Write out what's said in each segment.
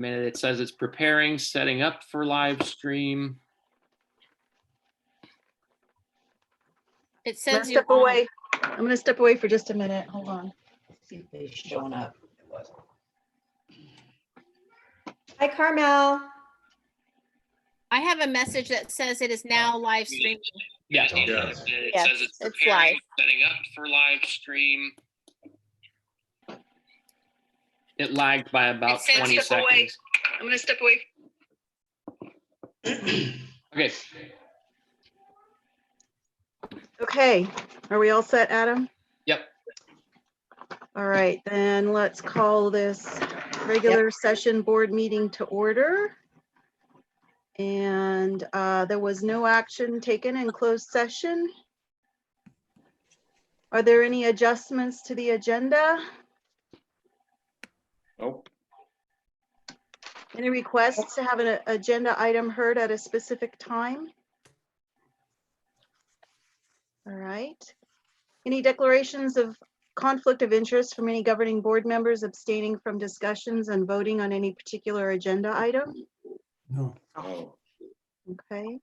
minute. It says it's preparing, setting up for live stream. It I'm says gonna you step away. I'm gonna step away for just a minute. Hold on. See if they're showing up. Hi, Carmel. I have a message that says it is now live streaming. Yeah. Yeah. It Yes, says it's it's preparing, live. setting up for live stream. It lagged by about It says 20 step away. seconds. I'm gonna step away. Okay. Okay, are we all set, Adam? Yep. All right, then let's call this regular session board meeting to order. And there was no action taken in closed session. Are there any adjustments to the agenda? Nope. Any requests to have an agenda item heard at a specific time? All right. Any declarations of conflict of interest from any governing board members abstaining from discussions and voting on any particular agenda item? No. Oh, Okay.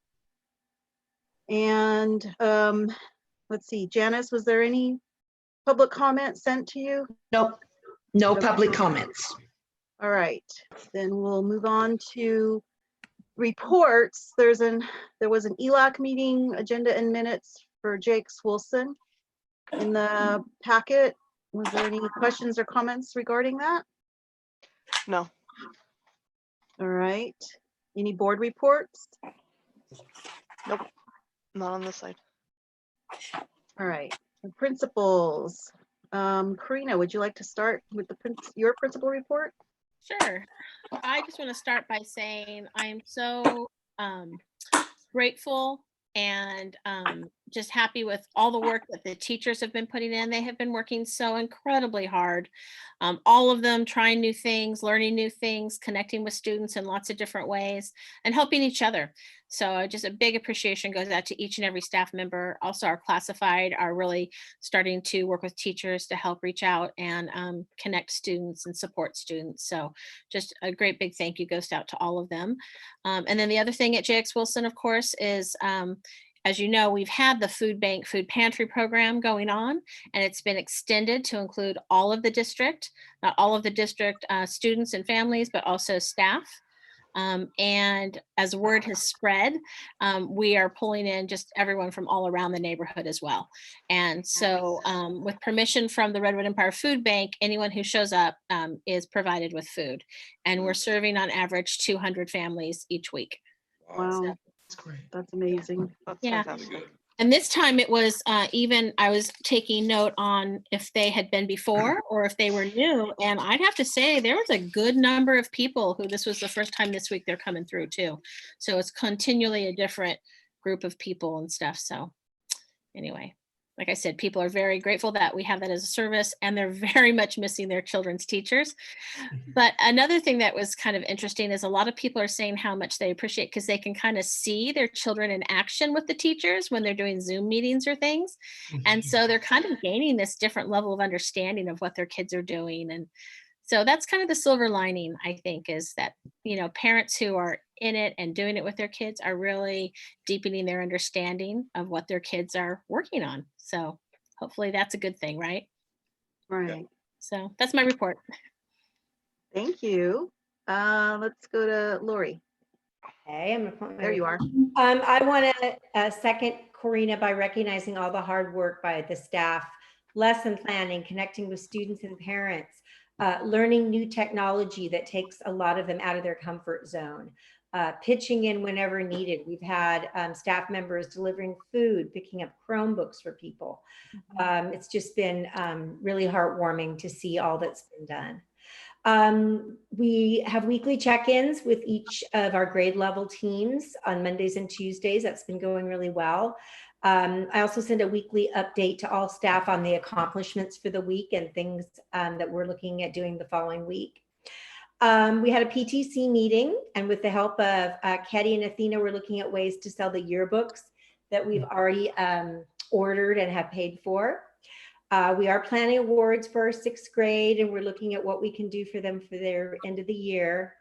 And let's see, Janice, was there any public comment sent to you? Nope, no Okay. public comments. All right, then we'll move on to reports. There was an ELAC meeting agenda and minutes for Jake Swilson in the packet. Was there any questions or comments regarding that? No. All right, any board reports? Nope. Not on this side. All right, the principals. Karina, would you like to start with your principal report? Sure. I just want to start by saying I'm so grateful and just happy with all the work that the teachers have been putting in. They have been working so incredibly hard. All of them trying new things, learning new things, connecting with students in lots of different ways and helping each other. So just a big appreciation goes out to each and every staff member. Also our classified are really starting to work with teachers to help reach out and connect students and support students. So just a great big thank you goes out to all of them. And then the other thing at JX Wilson, of course, is as you know, we've had the food bank, food pantry program going on, and it's been extended to include all of the district, not all of the district students and families, but also staff. And as word has spread, we are pulling in just everyone from all around the neighborhood as well. And so with permission from the Redwood Empire Food Bank, anyone who shows up is provided with food. And we're serving on average 200 families each week. Wow, That's great. that's amazing. That's Yeah. fantastic. And this time it was even, I was taking note on if they had been before or if they were new. And I'd have to say there was a good number of people who this was the first time this week they're coming through too. So it's continually a different group of people and stuff. So anyway, like I said, people are very grateful that we have that as a service and they're very much missing their children's teachers. But another thing that was kind of interesting is a lot of people are saying how much they appreciate because they can kind of see their children in action with the teachers when they're doing Zoom meetings or things. And so they're kind of gaining this different level of understanding of what their kids are doing. And so that's kind of the silver lining, I think, is that, you know, parents who are in it and doing it with their kids are really deepening their understanding of what their kids are working on. So hopefully that's a good thing, right? Right, So that's my report. thank you. Let's go to Lori. Hey, I'm gonna put my There you are. I want to second Corina by recognizing all the hard work by the staff, lesson planning, connecting with students and parents, learning new technology that takes a lot of them out of their comfort zone, pitching in whenever needed. We've had staff members delivering food, picking up Chromebooks for people. It's just been really heartwarming to see all that's been done. We have weekly check-ins with each of our grade level teams on Mondays and Tuesdays. That's been going really well. I also send a weekly update to all staff on the accomplishments for the week and things that we're looking at doing the following week. We had a PTC meeting, and with the help of Ketty and Athena, we're looking at ways to sell the yearbooks that we've already ordered and have paid for. We are planning awards for our 6th grade, and we're looking at what we can do for them for their end of the year.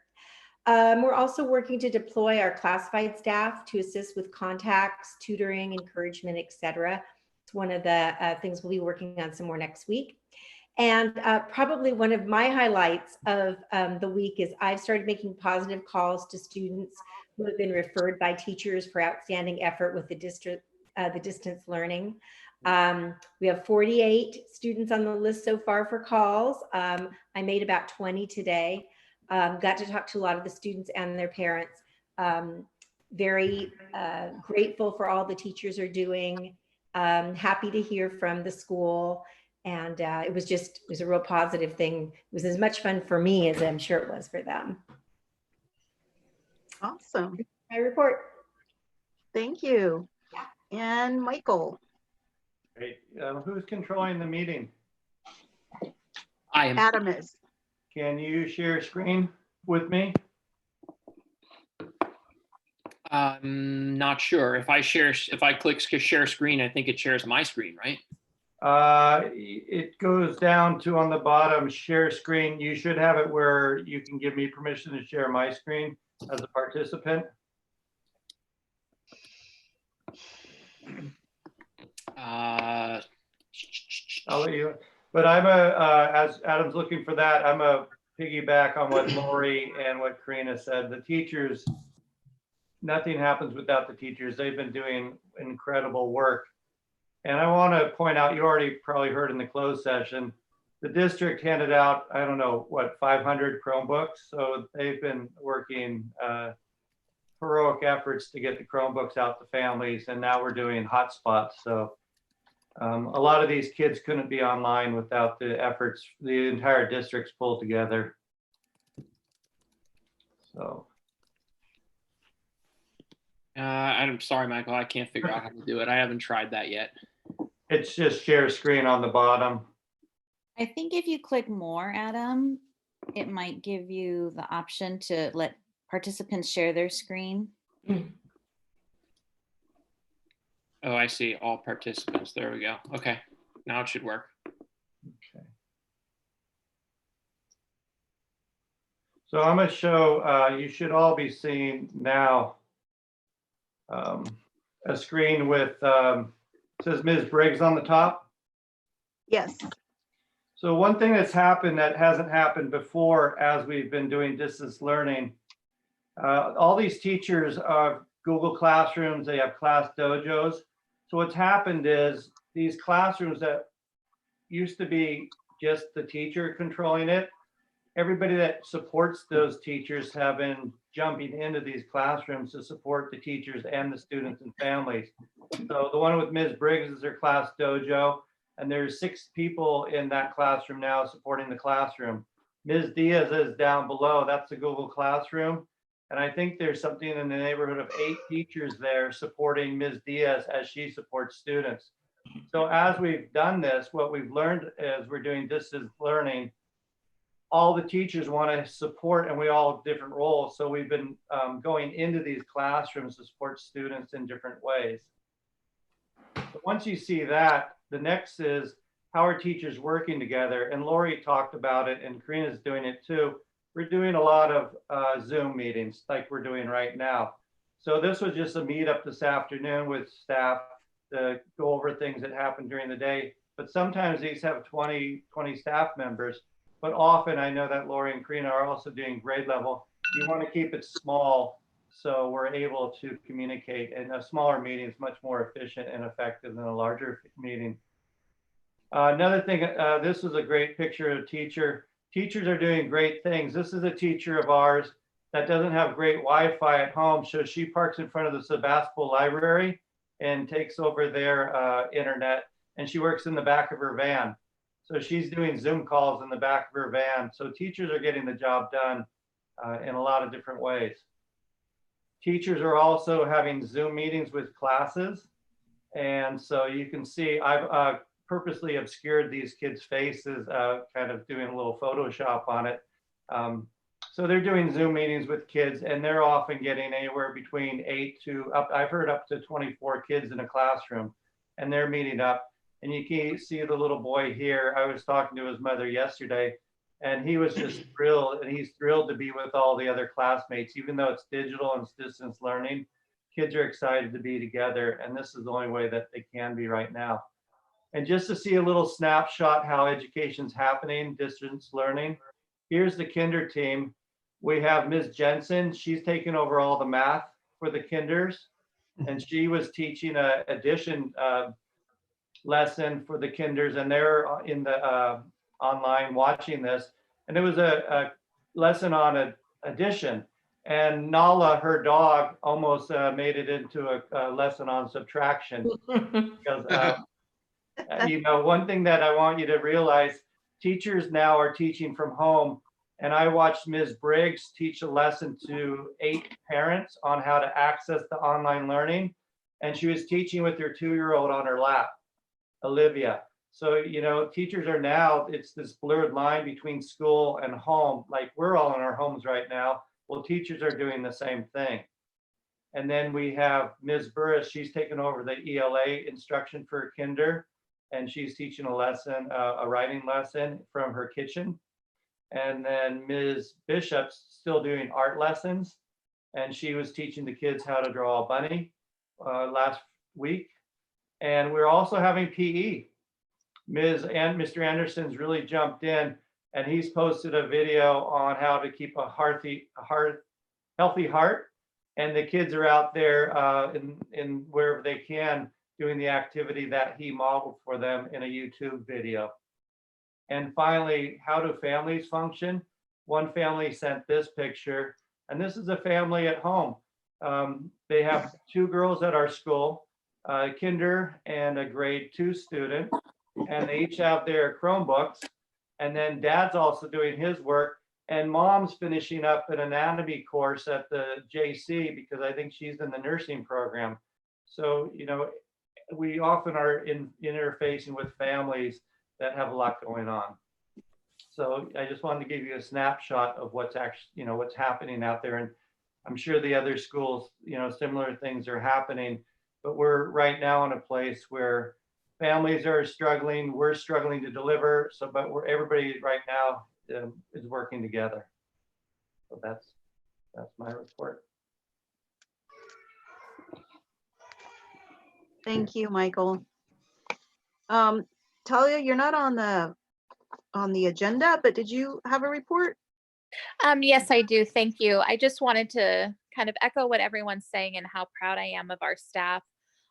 We're also working to deploy our classified staff to assist with contacts, tutoring, encouragement, etc. It's one of the things we'll be working on some more next week. And probably one of my highlights of the week is I've started making positive calls to students who have been referred by teachers for outstanding effort with the distance learning. We have 48 students on the list so far for calls. I made about 20 today. Got to talk to a lot of the students and their parents. Very grateful for all the teachers are doing. Happy to hear from the school. And it was a real positive thing. It was as much fun for me as I'm sure it was for them. Awesome. My report. Thank you. And Michael, Great. Who's controlling the meeting? I am. Adam is. Can you share screen with me? Not sure. If I click share screen, I think it shares my screen, right? It goes down to on the bottom, share screen. You should have it where you can give me permission to share my screen as a participant. Uh, I'll let you, but I'm as Adam's looking for that, I'm a piggyback on what Lori and what Karina said. The teachers, nothing happens without the teachers. They've been doing incredible work. And I want to point out, you already probably heard in the closed session, the district handed out, I don't know, what, 500 Chromebooks. So they've been working heroic efforts to get the Chromebooks out to families. And now we're doing hotspots. So a lot of these kids couldn't be online without the efforts the entire district's pulled together. So. I'm sorry, Michael. I can't figure out how to do it. I haven't tried that yet. It's just share screen on the bottom. I think if you click more, Adam, it might give you the option to let participants share their screen. Oh, I see. All participants. There we go. Okay. Now it should work. Okay. So I'm going to show, you should all be seeing now a screen with, says Ms. Briggs on the top. Yes. So one thing that's happened that hasn't happened before as we've been doing distance learning, all these teachers are Google Classrooms, they have class dojos. So what's happened is these classrooms that used to be just the teacher controlling it, everybody that supports those teachers have been jumping into these classrooms to support the teachers and the students and families. So the one with Ms. Briggs is her class dojo, and there's 6 people in that classroom now supporting the classroom. Ms. Diaz is down below, that's the Google Classroom. And I think there's something in the neighborhood of 8 teachers there supporting Ms. Diaz as she supports students. So as we've done this, what we've learned as we're doing distance learning, all the teachers want to support, and we all have different roles. So we've been going into these classrooms to support students in different ways. So once you see that, the next is how are teachers working together? And Lori talked about it, and Karina's doing it too. We're doing a lot of Zoom meetings like we're doing right now. So this was just a meetup this afternoon with staff to go over things that happened during the day. But sometimes these have 20 staff members. But often I know that Lori and Karina are also doing grade level. You want to keep it small so we're able to communicate, and a smaller meeting is much more efficient and effective than a larger meeting. Another thing, this is a great picture of a teacher. Teachers are doing great things. This is a teacher of ours that doesn't have great Wi-Fi at home, so she parks in front of the Sebastopol Library and takes over their internet, and she works in the back of her van. So she's doing Zoom calls in the back of her van. So teachers are getting the job done in a lot of different ways. Teachers are also having Zoom meetings with classes. And so you can see I've purposely obscured these kids' faces, kind of doing a little Photoshop on it. So they're doing Zoom meetings with kids, and they're often getting anywhere between 8 to I've heard up to 24 kids in a classroom, and they're meeting up. And you can see the little boy here. I was talking to his mother yesterday. And he was just thrilled, and he's thrilled to be with all the other classmates, even though it's digital and it's distance learning. Kids are excited to be together, and this is the only way that they can be right now. And just to see a little snapshot how education's happening, distance learning, here's the kinder team. We have Ms. Jensen. She's taken over all the math for the kinders, and she was teaching a addition lesson for the kinders, and they're in the online watching this. And it was a lesson on addition. And Nala, her dog, almost made it into a lesson on subtraction. Because, you know, one thing that I want you to realize, teachers now are teaching from home. And I watched Ms. Briggs teach a lesson to 8 parents on how to access the online learning. And she was teaching with her 2-year-old on her lap, Olivia. So, you know, teachers are now, it's this blurred line between school and home. Like, we're all in our homes right now. Well, teachers are doing the same thing. And then we have Ms. Burris. She's taken over the ELA instruction for kinder, and she's teaching a lesson, a writing lesson from her kitchen. And then Ms. Bishop's still doing art lessons, and she was teaching the kids how to draw a bunny last week. And we're also having PE. Mr. Anderson's really jumped in, and he's posted a video on how to keep a healthy heart. And the kids are out there in wherever they can doing the activity that he modeled for them in a YouTube video. And finally, how do families function? One family sent this picture, and this is a family at home. They have 2 girls at our school, a kinder and a grade 2 student, and they each have their Chromebooks. And then dad's also doing his work, and mom's finishing up an anatomy course at the JC because I think she's in the nursing program. So, you know, we often are interfacing with families that have a lot going on. So I just wanted to give you a snapshot of what's actually, you know, what's happening out there. And I'm sure the other schools, you know, similar things are happening, but we're right now in a place where families are struggling, we're struggling to deliver. So, but everybody right now is working together. So that's my report. Thank you, Michael. Talia, you're not on the agenda, but did you have a report? Yes, I do. Thank you. I just wanted to kind of echo what everyone's saying and how proud I am of our staff.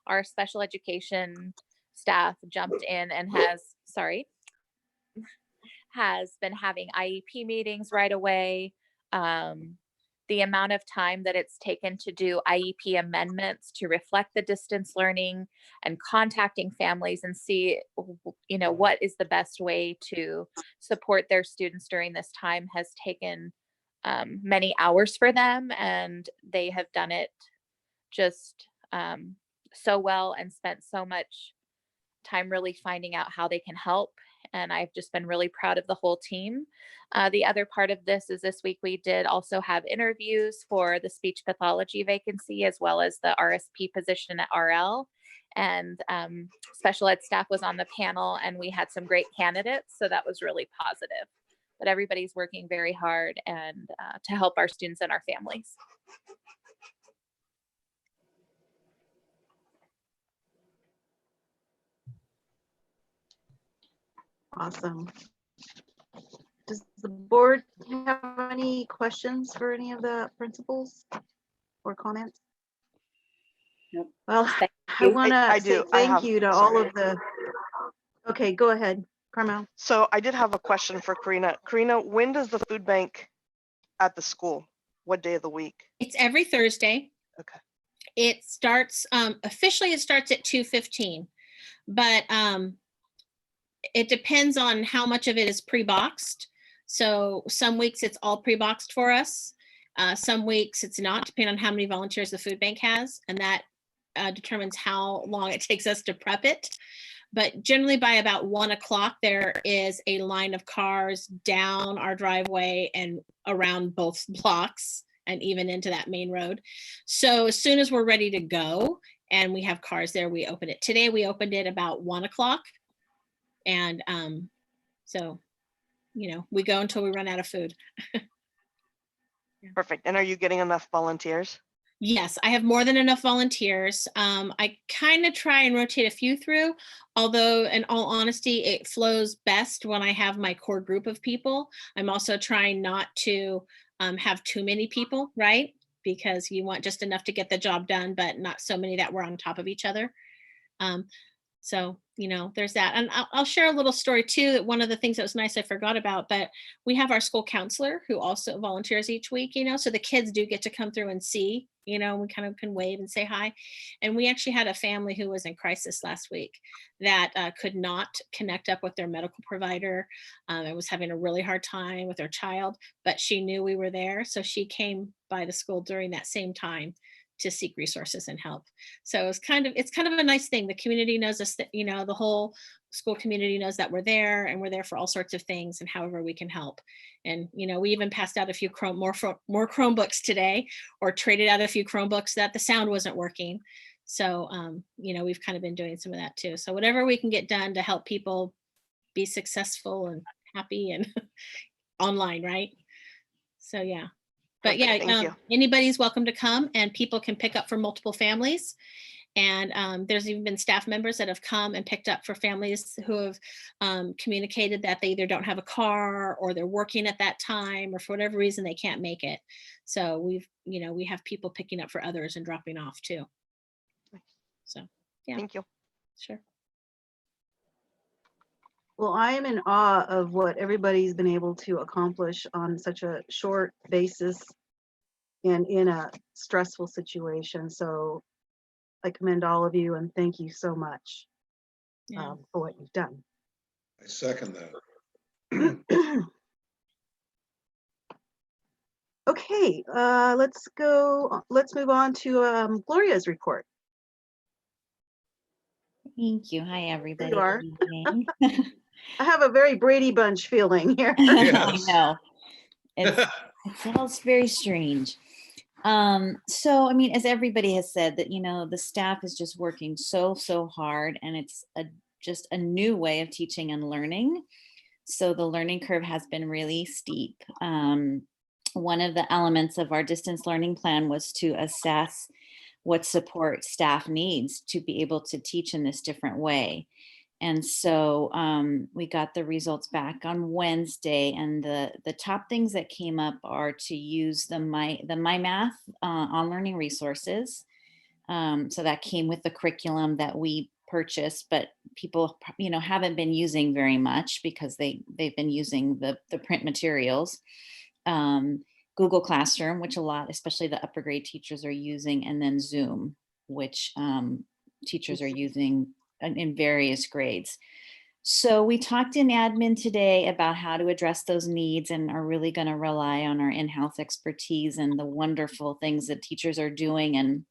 Our special education staff jumped in and has been having IEP meetings right away. The amount of time that it's taken to do IEP amendments to reflect the distance learning and contacting families and see, you know, what is the best way to support their students during this time has taken many hours for them, and they have done it just so well and spent so much time really finding out how they can help. And I've just been really proud of the whole team. The other part of this is this week we did also have interviews for the speech pathology vacancy as well as the RSP position at RL. And special ed staff was on the panel and we had some great candidates. So that was really positive. But everybody's working very hard and to help our students and our families. Awesome. Does the board have any questions for any of the principals or comments? Nope. Well, Thank I you. want I to do. say I thank have- you to sorry. all of the. Okay, go ahead, Carmel. So I did have a question for Karina. Karina, when does the food bank at the school? What day of the week? It's every Thursday. Okay. It starts, officially it starts at 2:15, but it depends on how much of it is pre-boxed. So some weeks it's all pre-boxed for us. Some weeks it's not, depending on how many volunteers the food bank has, and that determines how long it takes us to prep it. But generally by about 1 o'clock, there is a line of cars down our driveway and around both blocks and even into that main road. So as soon as we're ready to go and we have cars there, we open it. Today we opened it about 1 o'clock. And so we go until we run out of food. Perfect. And are you getting enough volunteers? Yes, I have more than enough volunteers. I kind of try and rotate a few through, although in all honesty, it flows best when I have my core group of people. I'm also trying not to have too many people, right? Because you want just enough to get the job done, but not so many that we're on top of each other. So, there's that. And I'll share a little story too. That one of the things that was nice I forgot about, but we have our school counselor who also volunteers each week, so the kids do get to come through and see, we kind of can wave and say hi. And we actually had a family who was in crisis last week that could not connect up with their medical provider. And was having a really hard time with their child, but she knew we were there. So she came by the school during that same time to seek resources and help. So it's kind of a nice thing. The community knows us, that the whole school community knows that we're there, and we're there for all sorts of things and however we can help. And we even passed out a few more Chromebooks today, or traded out a few Chromebooks that the sound wasn't working. So we've kind of been doing some of that too. So whatever we can get done to help people be successful and happy and online, right? So yeah. But Perfect, thank you. anybody's welcome to come, and people can pick up for multiple families. And there's even been staff members that have come and picked up for families who have communicated that they either don't have a car, or they're working at that time, or for whatever reason they can't make it. So we have people picking up for others and dropping off too. So yeah. Thank you. Sure. Well, I am in awe of what everybody's been able to accomplish on such a short basis and in a stressful situation. So I commend all of you and thank you so much Yeah. for what you've done. I second that. Okay, let's move on to Gloria's report. Thank you. Hi, everybody. you are. Good evening. I have a very Brady Bunch feeling here. Yes. I know. It's all very strange. So, I mean, as everybody has said, that, the staff is just working so hard, and it's just a new way of teaching and learning. So the learning curve has been really steep. One of the elements of our distance learning plan was to assess what support staff needs to be able to teach in this different way. And so we got the results back on Wednesday, and the top things that came up are to use the MyMath on learning resources. So that came with the curriculum that we purchased, but people, haven't been using very much because they've been using the print materials. Google Classroom, which a lot, especially the upper grade teachers, are using, and then Zoom, which teachers are using in various grades. So we talked in admin today about how to address those needs, and are really going to rely on our in-house expertise and the wonderful things that teachers are doing and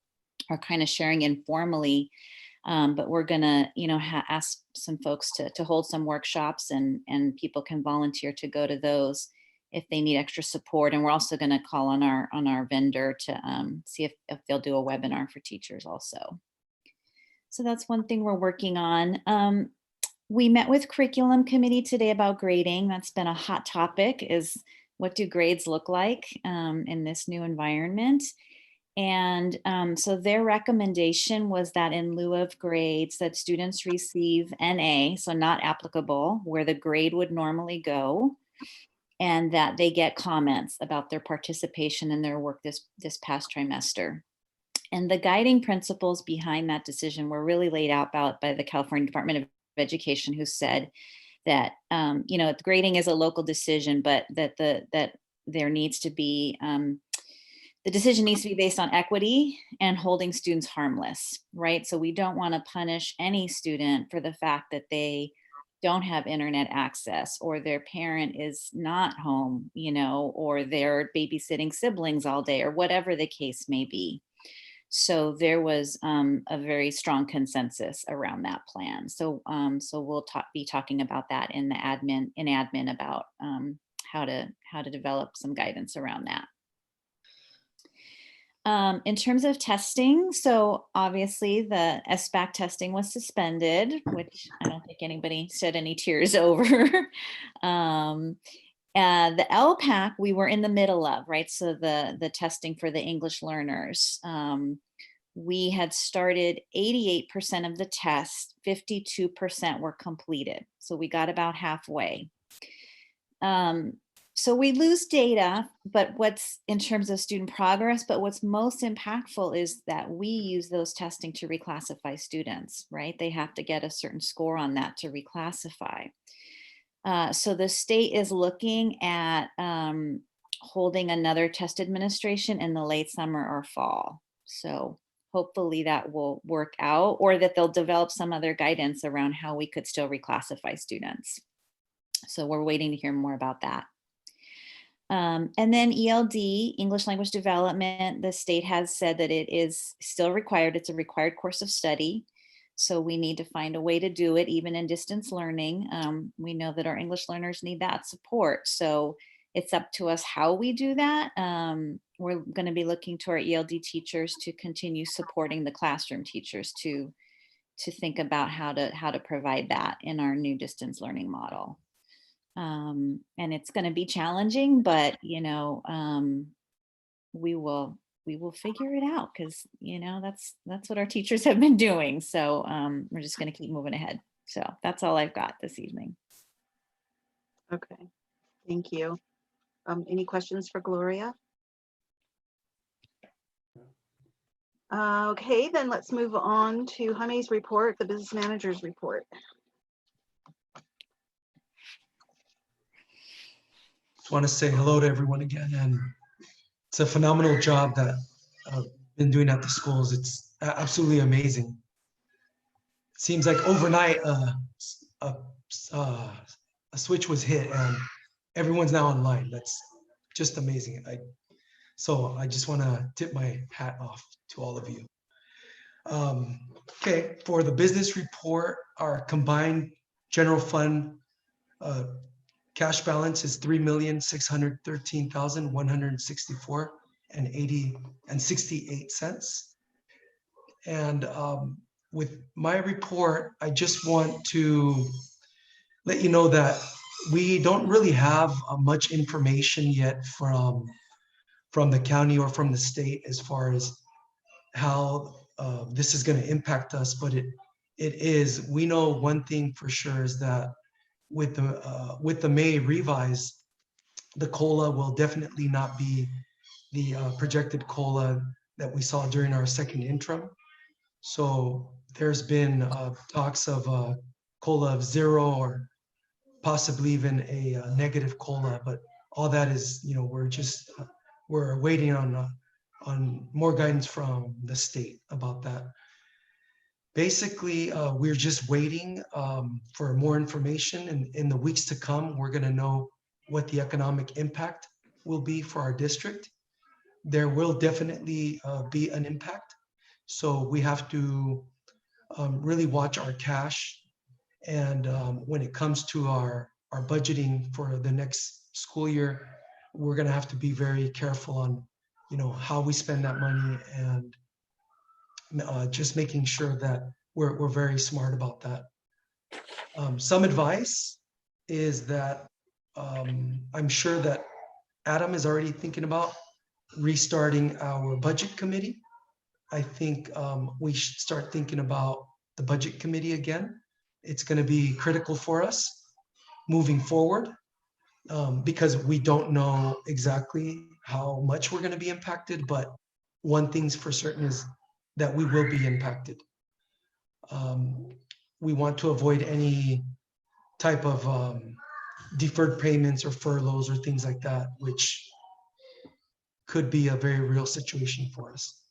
are kind of sharing informally. But we're going to, ask some folks to hold some workshops, and people can volunteer to go to those if they need extra support. And we're also going to call on our vendor to see if they'll do a webinar for teachers also. So that's one thing we're working on. We met with curriculum committee today about grading. That's been a hot topic, is what do grades look like in this new environment? And so their recommendation was that in lieu of grades, that students receive NA, so not applicable, where the grade would normally go, and that they get comments about their participation in their work this past trimester. And the guiding principles behind that decision were really laid out by the California Department of Education, who said that grading is a local decision, but that there needs to be the decision needs to be based on equity and holding students harmless, right? So we don't want to punish any student for the fact that they don't have internet access, or their parent is not home, or they're babysitting siblings all day, or whatever the case may be. So there was a very strong consensus around that plan. So we'll be talking about that in admin about how to develop some guidance around that. In terms of testing, so obviously the SBAC testing was suspended, which I don't think anybody shed any tears over. The LPAC we were in the middle of, right? So the testing for the English learners. We had started 88% of the tests, 52% were completed. So we got about halfway. So we lose data, but what's in terms of student progress, but what's most impactful is that we use those testing to reclassify students, right? They have to get a certain score on that to reclassify. So the state is looking at holding another test administration in the late summer or fall. So hopefully that will work out, or that they'll develop some other guidance around how we could still reclassify students. So we're waiting to hear more about that. And then ELD, English Language Development, the state has said that it is still required. It's a required course of study. So we need to find a way to do it even in distance learning. We know that our English learners need that support. So it's up to us how we do that. We're going to be looking to our ELD teachers to continue supporting the classroom teachers to think about how to provide that in our new distance learning model. And it's going to be challenging, but we will figure it out, because that's what our teachers have been doing. So we're just going to keep moving ahead. So that's all I've got this evening. Okay, thank you. Any questions for Gloria? Okay, then let's move on to Jaime's report, the business manager's report. Just want to say hello to everyone again, and it's a phenomenal job that I've been doing at the schools. It's absolutely amazing. It seems like overnight a switch was hit and everyone's now online. That's just amazing. So I just want to tip my hat off to all of you. Okay, for the business report, our combined general fund cash balance is $3,613,164.68. And with my report, I just want to let you know that we don't really have much information yet from the county or from the state as far as how this is going to impact us. But we know one thing for sure is that with the May revise, the COLA will definitely not be the projected COLA that we saw during our second interim. So there's been talks of a COLA of 0 or possibly even a negative COLA, but all that is, we're waiting on more guidance from the state about that. Basically, we're just waiting for more information, and in the weeks to come, we're going to know what the economic impact will be for our district. There will definitely be an impact, so we have to really watch our cash. And when it comes to our budgeting for the next school year, we're going to have to be very careful on how we spend that money, and just making sure that we're very smart about that. Some advice is that I'm sure that Adam is already thinking about restarting our budget committee. I think we should start thinking about the budget committee again. It's going to be critical for us moving forward, because we don't know exactly how much we're going to be impacted, but one thing's for certain is that we will be impacted. We want to avoid any type of deferred payments or furloughs or things like that, which could be a very real situation for us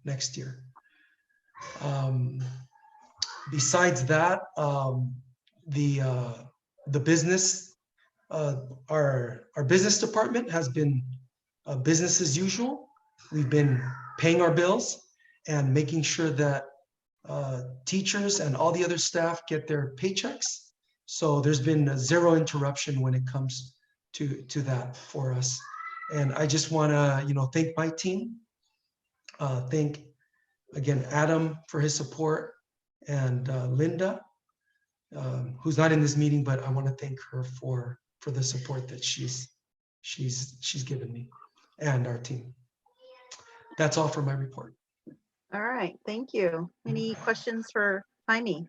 next year. Besides that, the business, our business department has been business as usual. We've been paying our bills and making sure that teachers and all the other staff get their paychecks. So there's been zero interruption when it comes to that for us. And I just want to, thank my team thank again Adam for his support and Linda, who's not in this meeting, but I want to thank her for the support that she's given me and our team. That's all for my report. All right, thank you. Any questions for Jaime?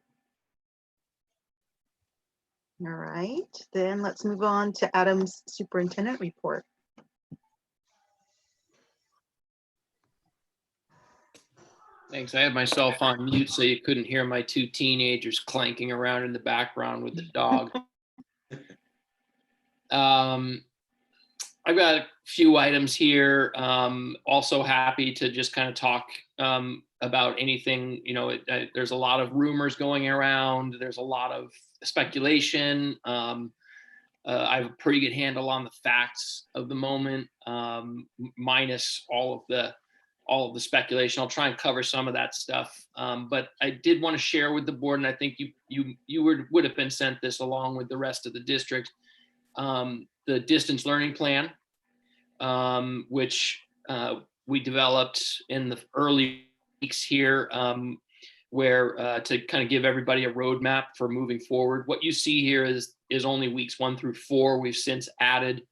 All right, then let's move on to Adam's superintendent report. Thanks. I had myself on mute so you couldn't hear my two teenagers clanking around in the background with the dog. I've got a few items here. Also happy to just kind of talk about anything, there's a lot of rumors going around. There's a lot of speculation. I have a pretty good handle on the facts of the moment, minus all of the speculation. I'll try and cover some of that stuff. But I did want to share with the board, and I think you would have been sent this along with the rest of the district, the distance learning plan, which we developed in the early weeks here, where to kind of give everybody a roadmap for moving forward. What you see here is only weeks 1 through 4. We've since added,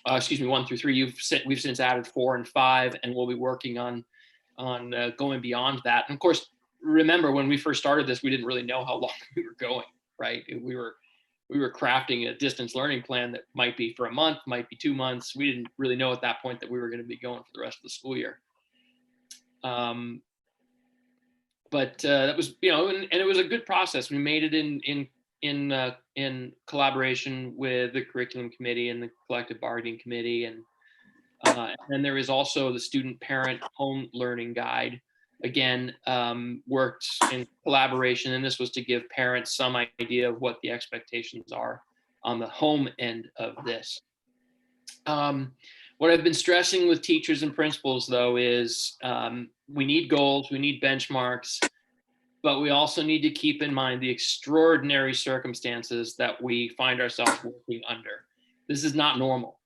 1 through 3. We've since added 4 and 5, and we'll be working on going beyond that. And of course, remember when we first started this, we didn't really know how long we were going, right? We were crafting a distance learning plan that might be for a month, might be 2 months. We didn't really know at that point that we were going to be going for the rest of the school year. But that was, and it was a good process. We made it in collaboration with the curriculum committee and the collective bargaining committee, and then there is also the student parent home learning guide. Again, worked in collaboration, and this was to give parents some idea of what the expectations are on the home end of this. What I've been stressing with teachers and principals, though, is we need goals, we need benchmarks, but we also need to keep in mind the extraordinary circumstances that we find ourselves working under. This is not normal.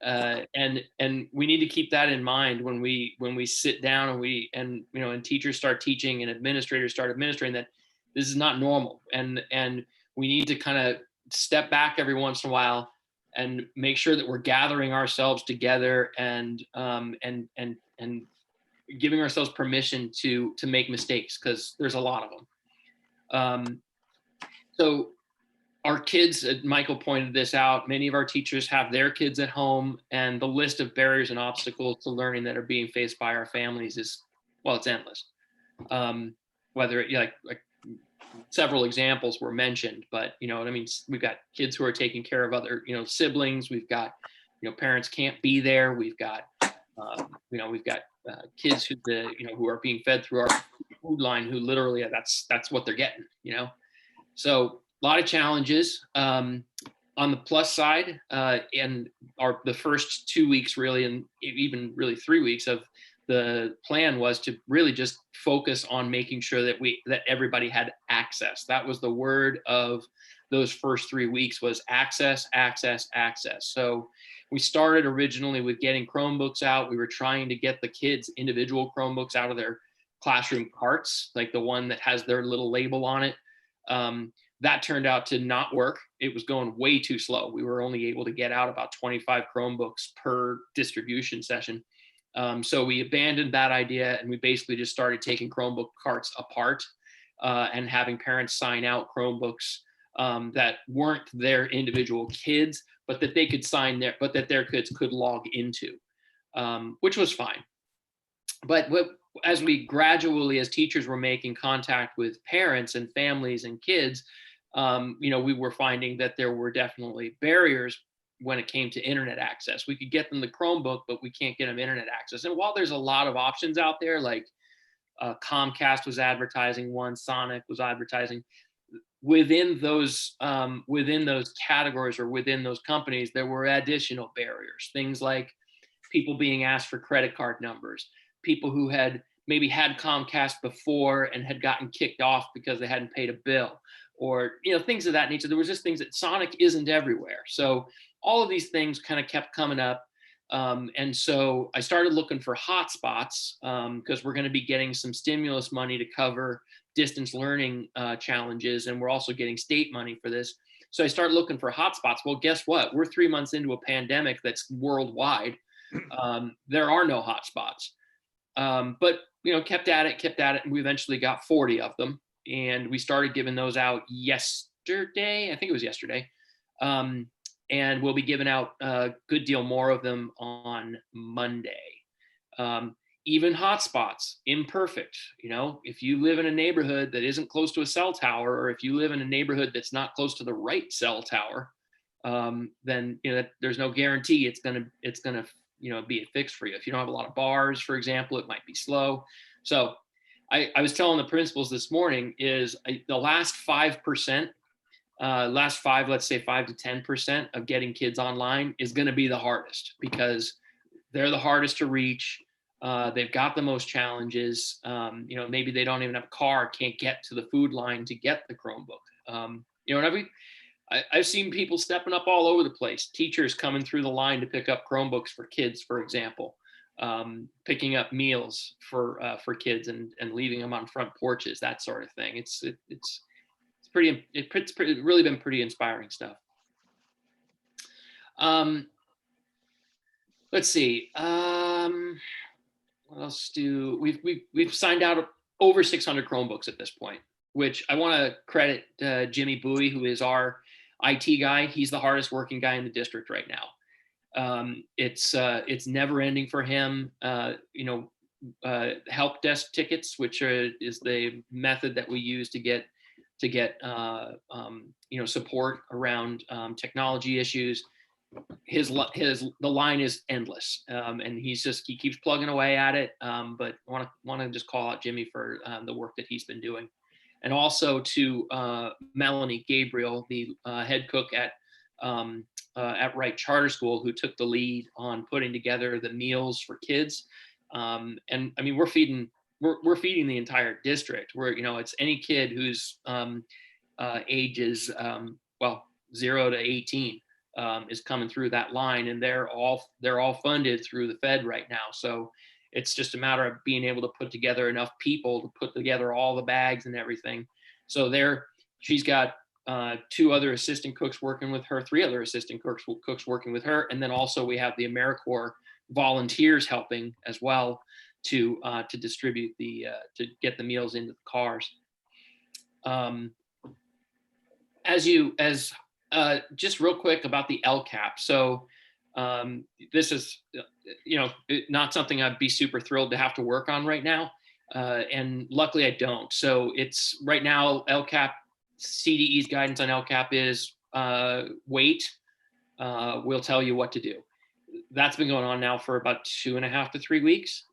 And we need to keep that in mind when we sit down and teachers start teaching and administrators start administrating, that this is not normal, and we need to kind of step back every once in a while and make sure that we're gathering ourselves together and giving ourselves permission to make mistakes, because there's a lot of them. So our kids, Michael pointed this out, many of our teachers have their kids at home, and the list of barriers and obstacles to learning that are being faced by our families is, well, it's endless. Whether like several examples were mentioned, but we've got kids who are taking care of other, siblings. We've got, parents can't be there. We've got, kids who are being fed through our food line, who literally that's what they're getting, So a lot of challenges. On the plus side, and the first 2 weeks really, and even really 3 weeks of the plan was to really just focus on making sure that everybody had access. That was the word of those first 3 weeks, was access, access, access. So we started originally with getting Chromebooks out. We were trying to get the kids individual Chromebooks out of their classroom carts, like the one that has their little label on it. That turned out to not work. It was going way too slow. We were only able to get out about 25 Chromebooks per distribution session. So we abandoned that idea, and we basically just started taking Chromebook carts apart and having parents sign out Chromebooks that weren't their individual kids, but that they could sign but that their kids could log into, which was fine. But as we gradually, as teachers were making contact with parents and families and kids, we were finding that there were definitely barriers when it came to internet access. We could get them the Chromebook, but we can't get them internet access. And while there's a lot of options out there, like Comcast was advertising one, Sonic was advertising, within those categories or within those companies, there were additional barriers. Things like people being asked for credit card numbers, people who had maybe had Comcast before and had gotten kicked off because they hadn't paid a bill, or things of that nature. There was just things that Sonic isn't everywhere. So all of these things kind of kept coming up. And so I started looking for hotspots because we're going to be getting some stimulus money to cover distance learning challenges, and we're also getting state money for this. So I started looking for hotspots. Well, guess what? We're 3 months into a pandemic that's worldwide. There are no hotspots. But kept at it, and we eventually got 40 of them, and we started giving those out yesterday. I think it was yesterday. And we'll be giving out a good deal more of them on Monday. Even hotspots, imperfect. If you live in a neighborhood that isn't close to a cell tower, or if you live in a neighborhood that's not close to the right cell tower, then there's no guarantee it's gonna be a fix for you. If you don't have a lot of bars, for example, it might be slow. So I was telling the principals this morning is the last 5%. Let's say 5 to 10% of getting kids online is going to be the hardest, because they're the hardest to reach. They've got the most challenges. Maybe they don't even have a car, can't get to the food line to get the Chromebook. I've seen people stepping up all over the place. Teachers coming through the line to pick up Chromebooks for kids, for example, picking up meals for kids and leaving them on front porches, that sort of thing. It's really been pretty inspiring stuff. Let's see. What else we've signed out over 600 Chromebooks at this point, which I want to credit Jimmy Bowie, who is our IT guy. He's the hardest working guy in the district right now. It's never ending for him. Help desk tickets, which is the method that we use to get support around technology issues. The line is endless, and he keeps plugging away at it. But I want to just call out Jimmy for the work that he's been doing, and also to Melanie Gabriel, the head cook at Wright Charter School, who took the lead on putting together the meals for kids. And I mean, we're feeding the entire district. It's any kid who's ages 0 to 18 is coming through that line, and they're all funded through the Fed right now. So it's just a matter of being able to put together enough people to put together all the bags and everything. So she's got 2 other assistant cooks working with her, 3 other assistant cooks working with her, and then also we have the AmeriCorps volunteers helping as well to distribute to get the meals into the cars. Just real quick about the LCAP. So this is not something I'd be super thrilled to have to work on right now, and luckily I don't. So it's right now LCAP, CDE's guidance on LCAP is wait. We'll tell you what to do. That's been going on now for about 2.5 to 3 weeks.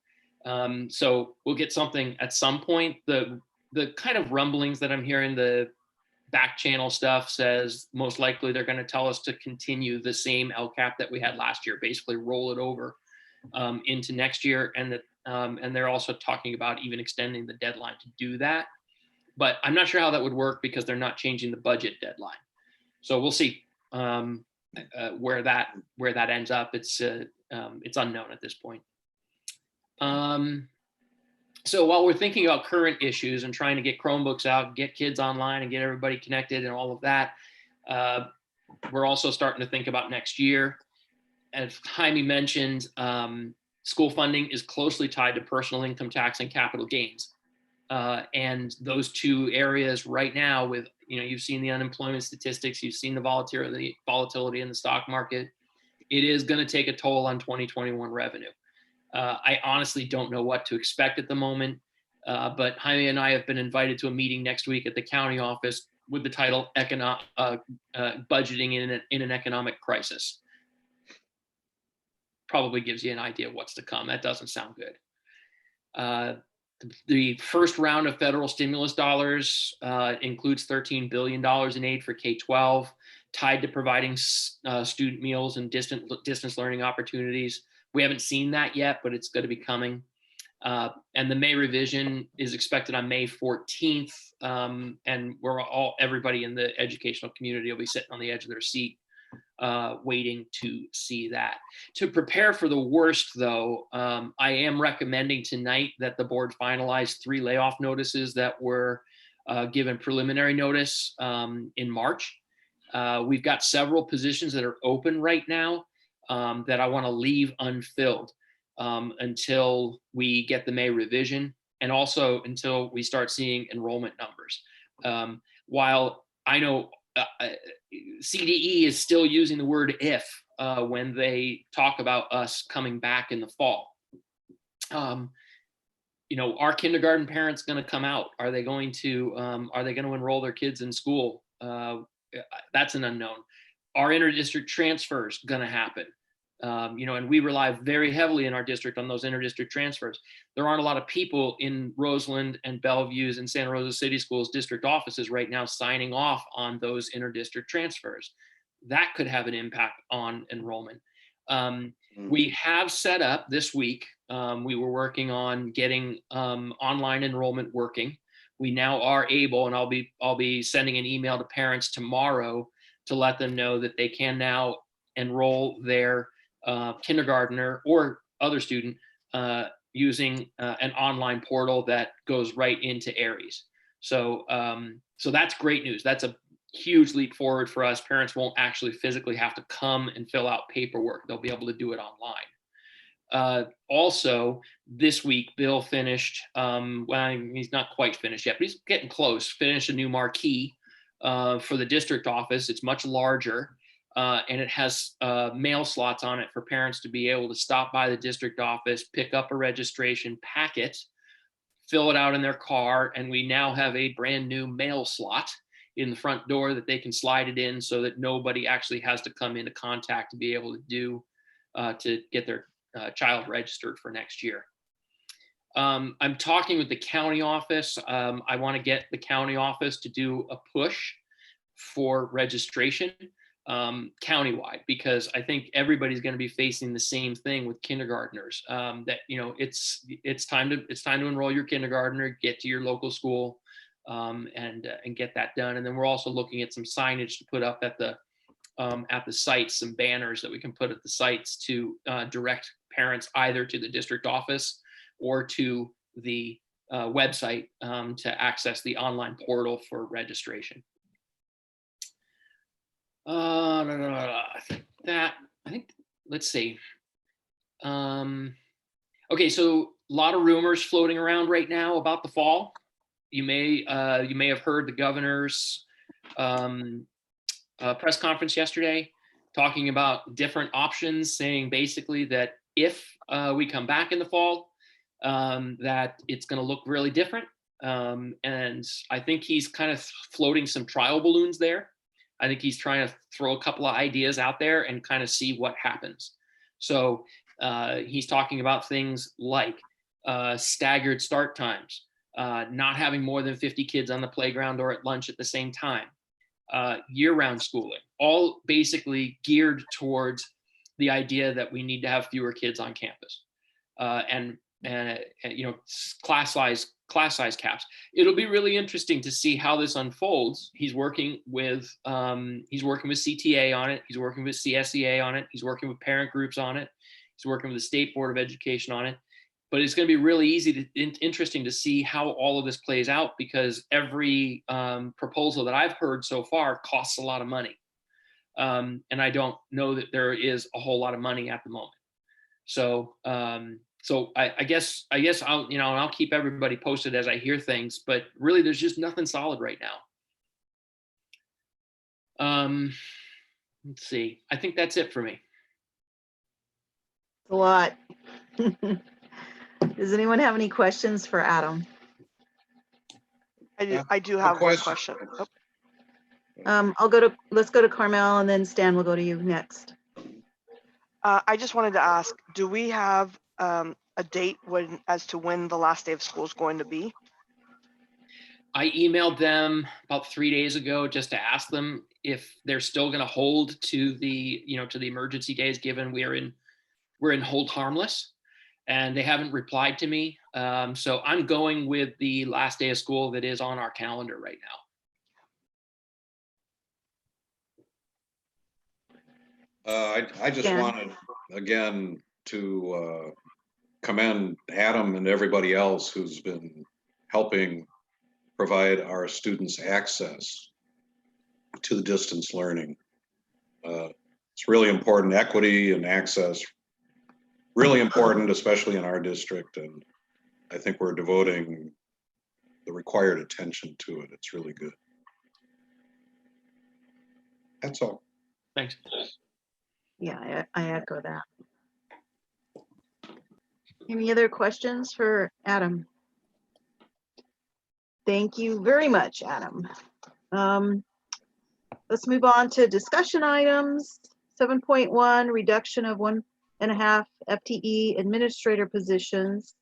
So we'll get something at some point. The kind of rumblings that I'm hearing, the back channel stuff says most likely they're going to tell us to continue the same LCAP that we had last year, basically roll it over into next year. And they're also talking about even extending the deadline to do that. But I'm not sure how that would work because they're not changing the budget deadline. So we'll see where that ends up. It's unknown at this point. So while we're thinking about current issues and trying to get Chromebooks out, get kids online and get everybody connected and all of that, we're also starting to think about next year. As Jaime mentioned, school funding is closely tied to personal income tax and capital gains. And those 2 areas right now with, you've seen the unemployment statistics, you've seen the volatility in the stock market. It is going to take a toll on 2021 revenue. I honestly don't know what to expect at the moment, but Jaime and I have been invited to a meeting next week at the county office with the title Budgeting in an Economic Crisis. Probably gives you an idea of what's to come. That doesn't sound good. The first round of federal stimulus dollars includes $13 billion in aid for K-12, tied to providing student meals and distance learning opportunities. We haven't seen that yet, but it's going to be coming. And the May revision is expected on May 14th. And everybody in the educational community will be sitting on the edge of their seat waiting to see that. To prepare for the worst, though, I am recommending tonight that the board finalize 3 layoff notices that were given preliminary notice in March. We've got several positions that are open right now that I want to leave unfilled until we get the May revision, and also until we start seeing enrollment numbers. While I know CDE is still using the word if when they talk about us coming back in the fall. You know, are kindergarten parents going to come out? Are they going to enroll their kids in school? That's an unknown. Are interdistrict transfers going to happen? You know, and we rely very heavily in our district on those interdistrict transfers. There aren't a lot of people in Roseland and Bellevue's and Santa Rosa City Schools district offices right now signing off on those interdistrict transfers. That could have an impact on enrollment. We have set up this week, we were working on getting online enrollment working. We now are able, and I'll be sending an email to parents tomorrow to let them know that they can now enroll their kindergartner or other student using an online portal that goes right into Aries. So that's great news. That's a huge leap forward for us. Parents won't actually physically have to come and fill out paperwork. They'll be able to do it online. Also, this week, Bill finished, well, he's not quite finished yet, but he's getting close, finished a new marquee for the district office. It's much larger. And it has mail slots on it for parents to be able to stop by the district office, pick up a registration packet, fill it out in their car, and we now have a brand new mail slot in the front door that they can slide it in so that nobody actually has to come into contact to be able to get their child registered for next year. I'm talking with the county office. I want to get the county office to do a push for registration countywide, because I think everybody's going to be facing the same thing with kindergartners. That, you know, it's time to enroll your kindergartner, get to your local school, and get that done. And then we're also looking at some signage to put up at the sites, some banners that we can put at the sites to direct parents either to the district office or to the website to access the online portal for registration. Let's see. Okay, so a lot of rumors floating around right now about the fall. You may have heard the governor's press conference yesterday talking about different options, saying basically that if we come back in the fall, that it's going to look really different. And I think he's kind of floating some trial balloons there. I think he's trying to throw a couple of ideas out there and kind of see what happens. So he's talking about things like staggered start times, not having more than 50 kids on the playground or at lunch at the same time, year-round schooling, all basically geared towards the idea that we need to have fewer kids on campus, and you know, class size caps. It'll be really interesting to see how this unfolds. He's working with CTA on it. He's working with CSEA on it. He's working with parent groups on it. He's working with the State Board of Education on it. But it's going to be really interesting to see how all of this plays out, because every proposal that I've heard so far costs a lot of money. And I don't know that there is a whole lot of money at the moment. So I guess I'll keep everybody posted as I hear things, but really there's just nothing solid right now. Let's see. I think that's it for me. A lot. Does anyone have any questions for Adam? I do have one question. Oh. Let's go to Carmel, and then Stan will go to you next. I just wanted to ask, do we have a date as to when the last day of school is going to be? I emailed them about 3 days ago just to ask them if they're still going to hold to the emergency days, given we're in hold harmless, and they haven't replied to me. So I'm going with the last day of school that is on our calendar right I just Dan. wanted, again, to commend Adam and everybody else who's been helping provide our students access to the distance learning. It's really important, equity and access, really important, especially in our district. And I think we're devoting the required attention to it. It's really good. That's all. Thanks. Yeah, I echo that. Any other questions for Adam? Thank you very much, Adam. Let's move on to discussion items. 7.1, reduction of 1.5 FTE administrator positions,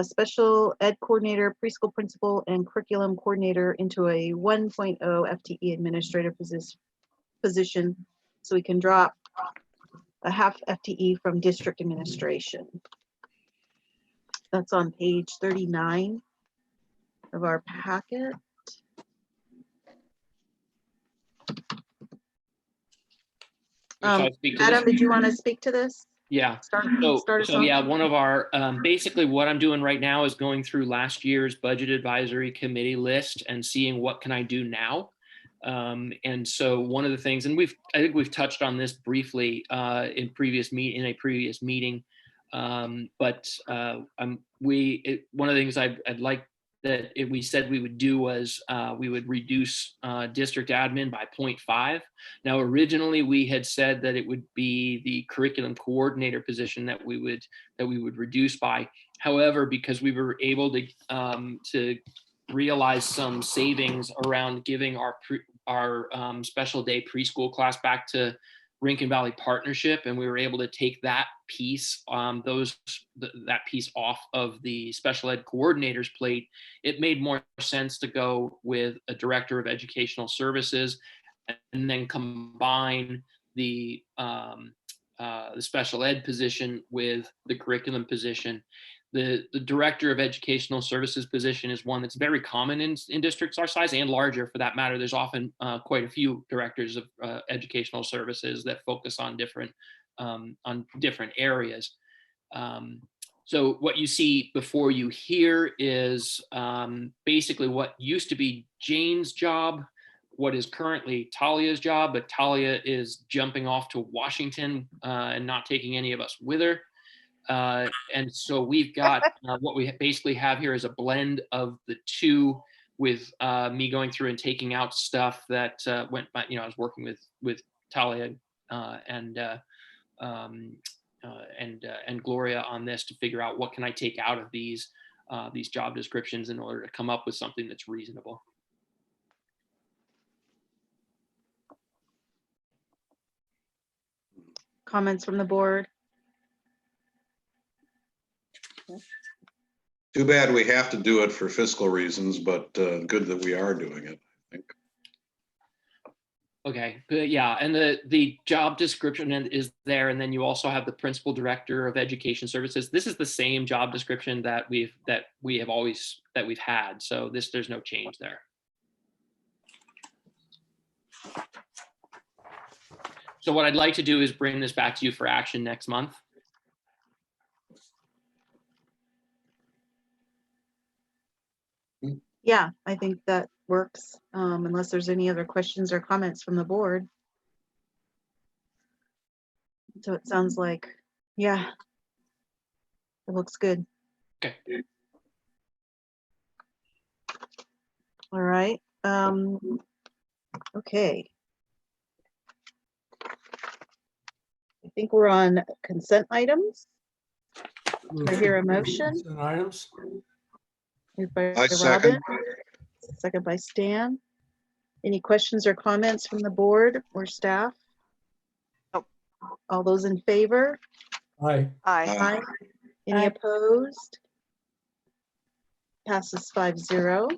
special ed coordinator, preschool principal, and curriculum coordinator into a 1.0 FTE administrator position, so we can drop a half FTE from district administration. That's on page 39 of our packet. Should I speak to this? Adam, did you want to speak to this? Yeah. Start us So off? yeah, one of our, basically what I'm doing right now is going through last year's budget advisory committee list and seeing what can I do now. And so one of the things, and I think we've touched on this briefly in a previous meeting, but one of the things I'd like that we said we would do was we would reduce district admin by 0.5. Now, originally we had said that it would be the curriculum coordinator position that we would reduce by. However, because we were able to realize some savings around giving our special day preschool class back to Rincon Valley Partnership, and we were able to take that piece, that piece off of the special ed coordinator's plate. It made more sense to go with a director of educational services, and then combine the special ed position with the curriculum position. The director of educational services position is one that's very common in districts our size and larger for that matter. There's often quite a few directors of educational services that focus on different areas. So what you see before you here is basically what used to be Jane's job, what is currently Talia's job, but Talia is jumping off to Washington and not taking any of us with her. And so we've got what we basically have here is a blend of the two, with me going through and taking out stuff that went by, I was working with Talia and Gloria on this to figure out what can I take out of these job descriptions in order to come up with something that's reasonable. Comments from the board? Too bad we have to do it for fiscal reasons, but good that we are doing it, I think. Okay, good, yeah, and the job description is there, and then you also have the principal director of education services. This is the same job description that we've had, so there's no change there. So what I'd like to do is bring this back to you for action next month. Yeah, I think that works, unless there's any other questions or comments from the board. So it sounds like, yeah, it looks good. Okay. All right. Okay. I think we're on consent items. Do I hear a motion? Consent items. Moved by I second. Robin, second by Stan. Any questions or comments from the board or staff? Nope. All those in favor? Aye. Aye. Aye. Any Aye. opposed? Passes 5-0.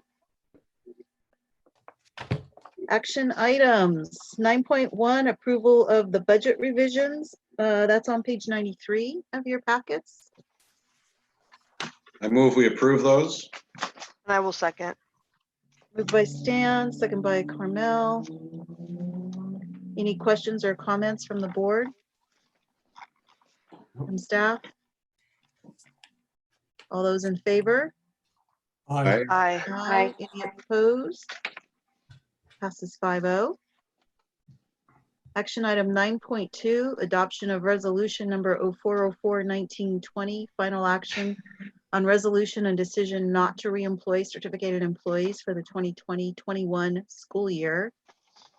Action items, 9.1, approval of the budget revisions. That's on page 93 of your packets. I move we approve those. And I will second. Moved by Stan, second by Carmel. Any questions or comments from the board? From staff? All those in favor? Aye. Aye. Aye. Any opposed? Passes 5-0. Action item 9.2, adoption of resolution number 0404-1920, final action on resolution and decision not to reemploy certificated employees for the 2020-21 school year.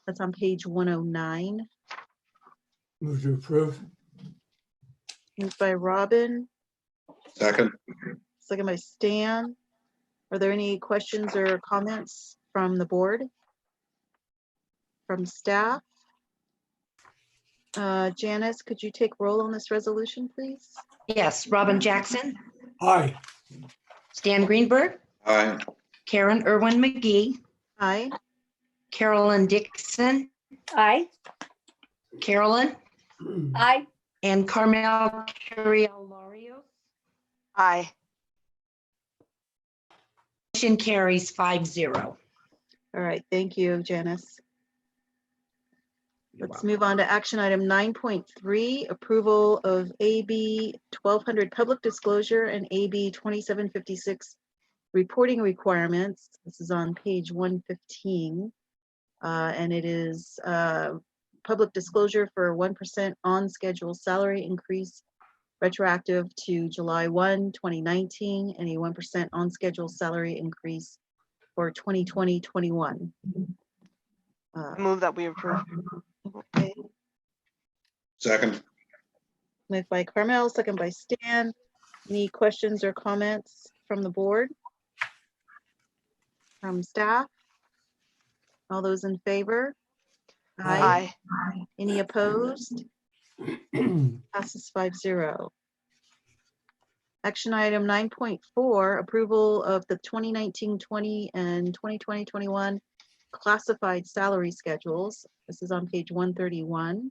That's on page 109. Move to approve. Moved by Robin, Second. second by Stan. Are there any questions or comments from the board? From staff? Janice, could you take roll on this resolution, please? Yes, Robin Jackson, Aye. Stan Greenberg, Aye. Karen Irwin McGee, Aye. Carolyn Dixon, Aye. Carolyn, Aye. and Carmel Carriel-Larios. Aye. Motion carries 5-0. All right, thank you, Janice. Let's move on to action item 9.3, approval of AB 1200 public disclosure and AB 2756 reporting requirements. This is on page 115. And it is public disclosure for 1% on schedule salary increase retroactive to July 1, 2019, and a 1% on schedule salary increase for 2020-21. Move that we approve. Okay. Second. Moved by Carmel, second by Stan. Any questions or comments from the board? From staff? All those in favor? Aye. Any opposed? Passes 5-0. Action item 9.4, approval of the 2019-20 and 2020-21 classified salary schedules. This is on page 131.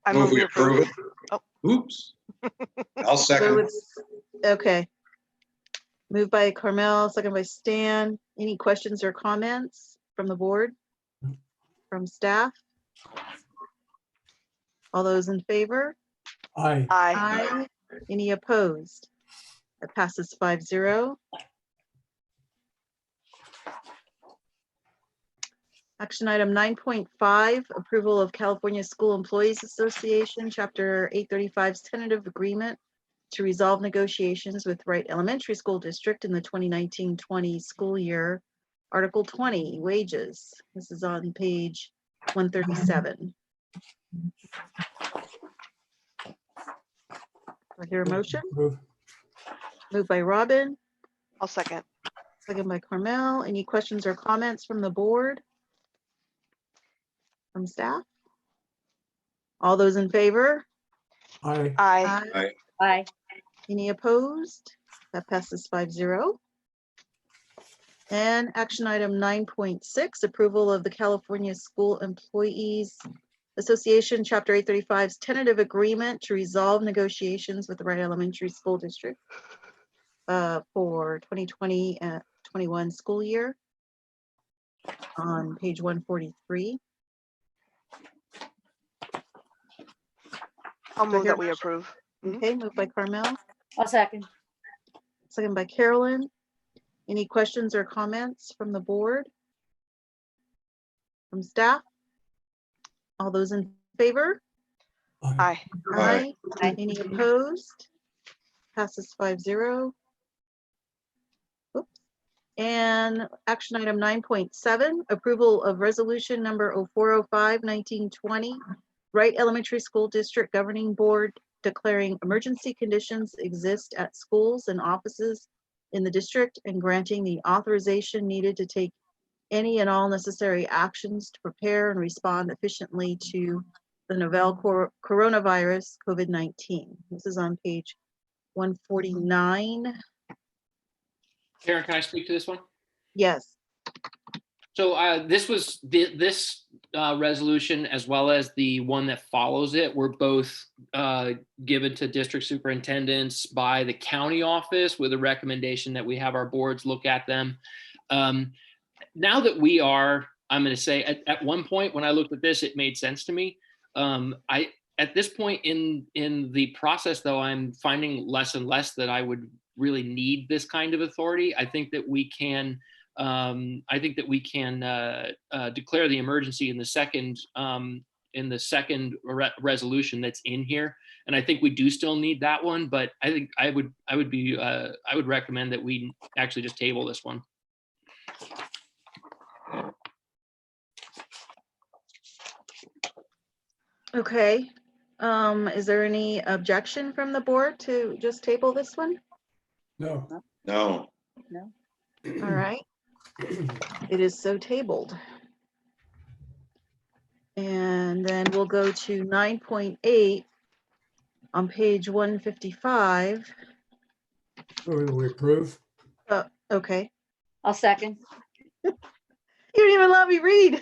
I Move we approve it. Oh. Oops. I'll So second. it's, okay. Moved by Carmel, second by Stan. Any questions or comments from the board? From staff? All those in favor? Aye. Aye. Any opposed? That passes 5-0. Action item 9.5, approval of California School Employees Association, Chapter 835's tentative agreement to resolve negotiations with Wright Elementary School District in the 2019-20 school year. Article 20, wages. This is on page 137. I hear a motion. Approve. Moved by Robin, I'll second. second by Carmel. Any questions or comments from the board? From staff? All those in favor? Aye. Aye. Aye. Any opposed? That passes 5-0. And action item 9.6, approval of the California School Employees Association, Chapter 835's tentative agreement to resolve negotiations with the Wright Elementary School District for 2020-21 school year on page 143. I'll move hear that we approve. Okay, moved by Carmel, I'll second. second by Carolyn. Any questions or comments from the board? From staff? All those in favor? Aye. Aye. Any opposed? Passes 5-0. Oops. And action item 9.7, approval of resolution number 0405-1920, Wright Elementary School District Governing Board declaring emergency conditions exist at schools and offices in the district and granting the authorization needed to take any and all necessary actions to prepare and respond efficiently to the novel coronavirus COVID-19. This is on page 149. Karen, can I speak to this one? Yes. So this was this resolution, as well as the one that follows it, were both given to district superintendents by the county office with a recommendation that we have our boards look at them. now that we are, I'm going to say at one point when I looked at this, it made sense to me. At this point in the process, though, I'm finding less and less that I would really need this kind of authority. I think that we can declare the emergency in the second resolution that's in here, and I think we do still need that one. But I think I would recommend that we actually just table this one. Okay. Is there any objection from the board to just table this one? No. No, All right. It is so tabled. And then we'll go to 9.8 on page 155. We approve. Okay. I'll second. You didn't even let me read.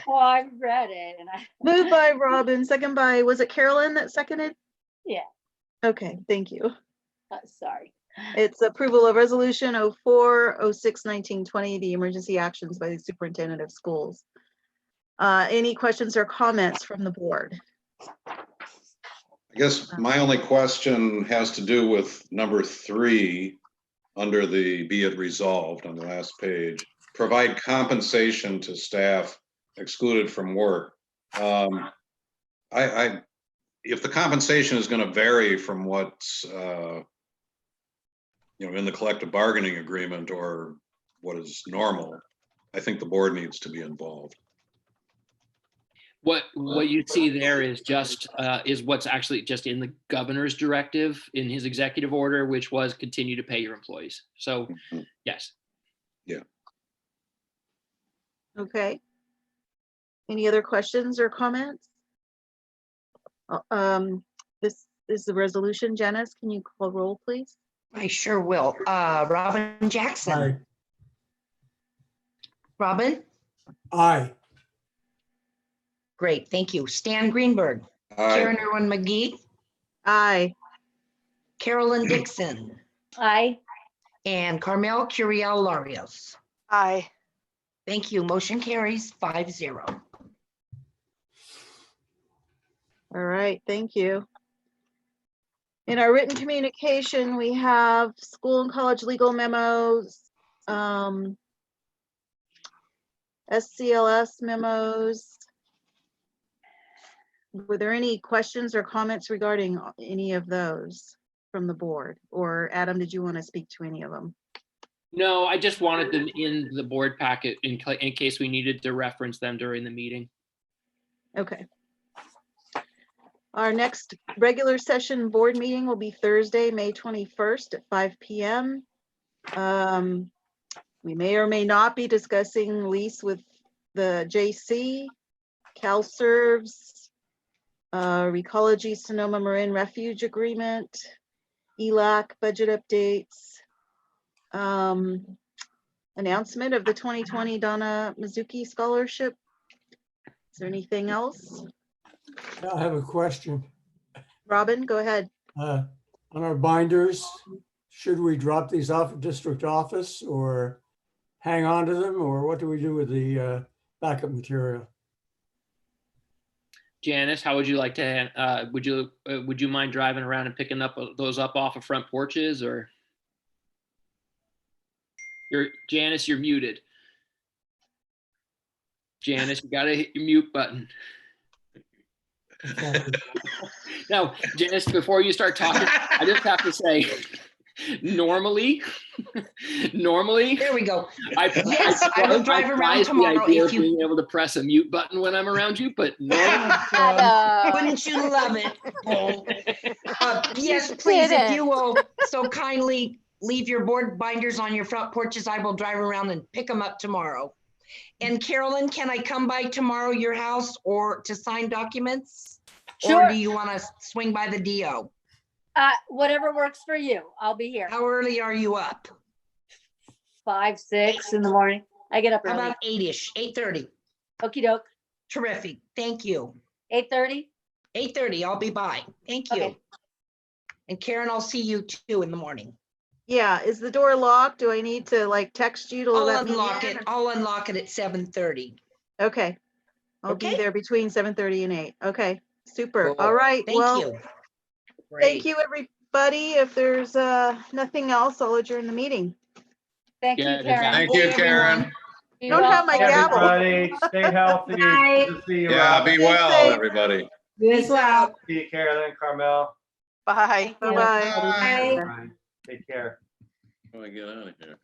Well, I read it and I. Moved by Robin, second by, was it Carolyn that seconded? Yeah, Okay, thank you. sorry. It's approval of resolution 04/06/1920, the emergency actions by the superintendent of schools. Any questions or comments from the board? I guess my only question has to do with number 3 under the be it resolved on the last page. Provide compensation to staff excluded from work. If the compensation is going to vary from what's in the collective bargaining agreement or what is normal, I think the board needs to be involved. What you see there is just is what's actually just in the governor's directive in his executive order, which was continue to pay your employees. So yes. Yeah. Okay. Any other questions or comments? This is the resolution. Janice, can you call roll, please? I sure will. Robin Jackson. Aye. Robin? Aye. Great, thank you. Stan Greenberg. Karen Irwin McGee. Aye. Carolyn Dixon. Aye. And Carmel Curiel Larios. Aye. Thank you. Motion carries 5-0. All right, thank you. In our written communication, we have school and college legal memos, SCLS memos. Were there any questions or comments regarding any of those from the board? Or Adam, did you want to speak to any of them? No, I just wanted them in the board packet in case we needed to reference them during the meeting. Okay. Our next regular session board meeting will be Thursday, May 21st at 5 p.m. We may or may not be discussing lease with the JC, CalServes, Recology Sonoma Marin Refuge Agreement, ELAC budget updates, announcement of the 2020 Donna Mizuki Scholarship. Is there anything else? I have a question. Robin, go ahead. On our binders, should we drop these off at district office or hang on to them, or what do we do with the backup material? Janice, how would you like to? Would you mind driving around and picking up those up off of front porches, or? Janice, you're muted. Janice, you gotta hit your mute button. Now, Janice, before you start talking, I just have to say, normally, There we go. Yes, I I will drive around prize tomorrow the idea if of you, being able to press a mute button when I'm around you, but normally, wouldn't you love it? Oh. Yes, You please, if didn't. you will so kindly leave your board binders on your front porches, I will drive around and pick them up tomorrow. And Carolyn, can I come by tomorrow your house or to sign documents? Sure. Or do you want to swing by the DO? Whatever works for you. I'll be here. How early are you up? 5, 6 in the morning. I get up How early. about 8-ish, 8:30? Okey doke. Terrific, thank you. 8:30? 8:30, I'll be by. Thank you. Okay. And Karen, I'll see you too in the morning. Yeah, is the door locked? Do I need to like text you to I'll let me unlock in? it. I'll unlock it at 7:30. Okay. I'll be Okay. there between 7:30 and 8. Okay, super. Cool. All right, Thank well, you. thank Great. you, everybody. If there's nothing else, I'll adjourn the meeting. Thank you, Yeah, good Karen. job. Thank you, Karen. Be Don't have my well. gavel. Everybody, stay healthy. Bye. Good to see you, Yeah, Robin. be Stay well, safe. everybody. You as well. See you, Carolyn, Carmel. Bye. Bye-bye. Bye. Bye. Take care. How do I get out of here?